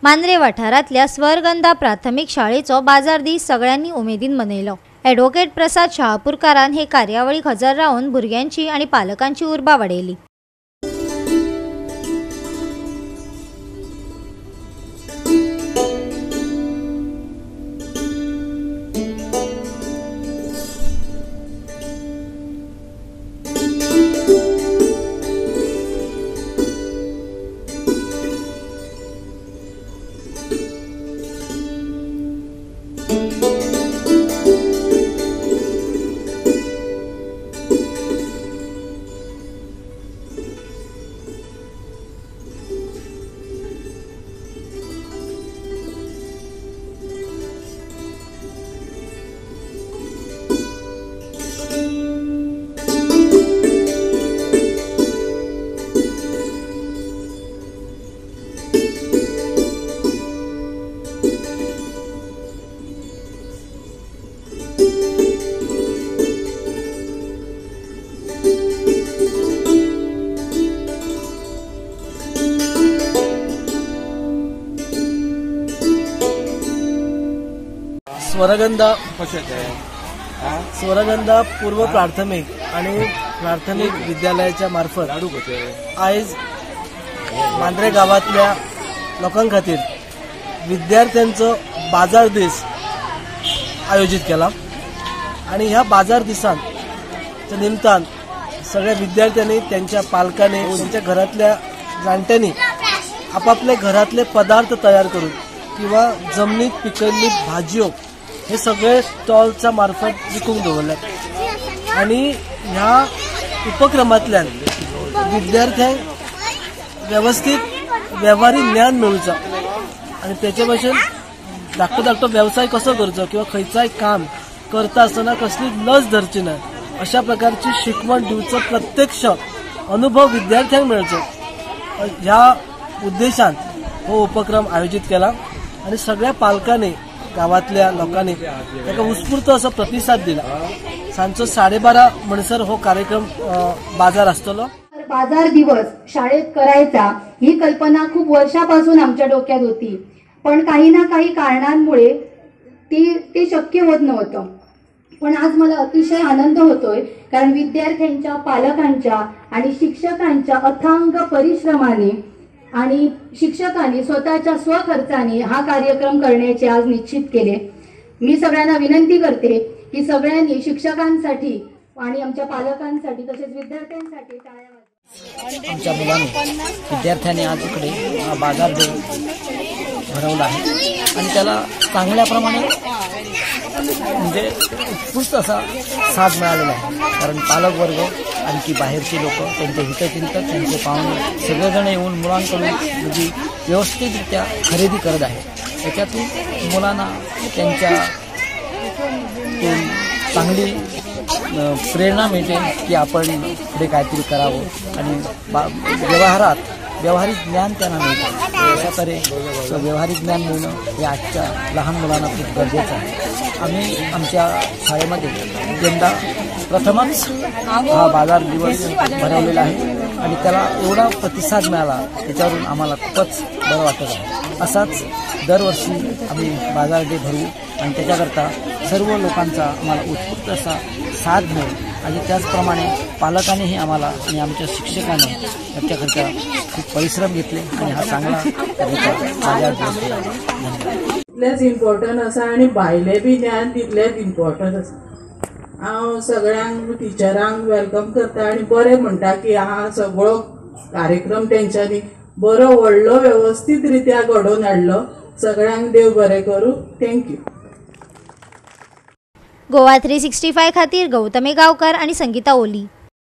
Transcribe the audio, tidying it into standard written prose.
मांद्रे वाठारांतल्या स्वरगंधा प्राथमिक शाळेचो बाजार दीस सगळ्यांनी उमेदीन मनयलो। ॲडव्होकेट प्रसाद शहापूरकारान हे कार्यावळीक हजर रावन भुरग्यांची आणि पालकांची उर्बा वाडयली। स्वरगंधा पूर्व प्राथमिक आणि प्राथमिक विद्यालयाच्या मार्फत आज मांद्रे गावातल्या लोकां खातीर विद्यार्थ्यांचो बाजार दीस आयोजित केला आणि ह्या बाजार दिसाच्या निमतान सगळ्या विद्यार्थ्यांनी त्यांच्या पालकांनी त्यांच्या घरातल्या जाणट्यांनी आपापले घरातले पदार्थ तयार करून किंवा जमनीत पिकयल्ली भाजयो हे सगळे स्टॉलच्या मार्फत विकूंक दवरल्यात आणि ह्या उपक्रमांतल्यान विद्यार्थ्यांक व्यवस्थित व्यवहारी ज्ञान मेळुचा आणि त्याचे भाशेन धाकटो व्यवसाय कसो करचो किंवा खंयचाय काम करता आसतना कसली लज धरची ना अशा प्रकारची शिकवण दिवचो प्रत्यक्ष अनुभव विद्यार्थ्यांक मेळचो ह्या उद्देशान हो उपक्रम आयोजित केला आणि सगळ्या पालकांनी गावातल्या लोकांनी ताका उत्स्फूर्त असो प्रतिसाद दिला। सांजचो 12:30 म्हणसर हो कार्यक्रम बाजार आसतलो। बाजार दिवस शाळेत करायचा ही कल्पना खूप वर्षापासून आमच्या डोक्यात होती, पण काही ना काही कारणांमुळे ते शक्य होत नव्हतं। पण आज मला अतिशय आनंद होतोय कारण विद्यार्थ्यांच्या, पालकांच्या आणि शिक्षकांच्या अथांग परिश्रमाने आणि शिक्षकांनी स्वतःच्या स्वखर्चाने हा कार्यक्रम करण्याचे आज निश्चित केले। मी सगळ्यांना विनंती करते की सगळ्यांनी शिक्षकांसाठी आणि आमच्या पालकांसाठी तसेच विद्यार्थ्यांसाठी टाळ्या वाजवा। आमच्या मुलांनी विद्यार्थ्यांनी आज इकडे हा बाजार भरवला आहे आणि त्याला चांगल्याप्रमाणे म्हणजे उत्स्फूर्त असा साथ मिळालेला आहे कारण पालक वर्ग आणखी बाहेरचे लोक त्यांचे हितचिंतक त्यांचे पाहुणे सगळेजण येऊन मुलांकडून म्हणजे व्यवस्थितरित्या खरेदी करत आहे। त्याच्यातून मुलांना त्यांच्या चांगली प्रेरणा मिळते की आपण पुढे काहीतरी करावं आणि व्यावहारिक ज्ञान त्यांना मिळतं। अशा तऱ्हे व्यावहारिक ज्ञान मिळणं हे आजच्या लहान मुलांना खूप गरजेचं आहे। आम्ही आमच्या शाळेमध्ये यंदा प्रथमच हा बाजार दिवस भरवलेला आहे आणि त्याला एवढा प्रतिसाद मिळाला त्याच्यावरून आम्हाला खूपच बरं वाटत आहे। असाच दरवर्षी आम्ही बाजार डे भरवू आणि त्याच्याकरता सर्व लोकांचा आम्हाला उत्स्फूर्त असा साथ मिळेल आणि त्याचप्रमाणे पालकांनीही आम्हाला आणि आमच्या शिक्षकांनी याच्याकरता खूप परिश्रम घेतले आणि हा चांगला बाजार दिवस तितलेच इम्पॉर्टंट आसा आणि भायले बी ज्ञान तितलेच इम्पॉर्टंट आसा। हांव सगळ्यांक टिचरांक वेलकम करता आणि बरें म्हणटा की हा सगळो कार्यक्रम तेंच्यांनी बरो व्हडलो व्यवस्थित रित्या घडोवन हाडलो। सगळ्यांक देव बरें करूं। थँक्यू। गोवा 365 खातीर गौतमी गांवकार आणि संगीता ओली।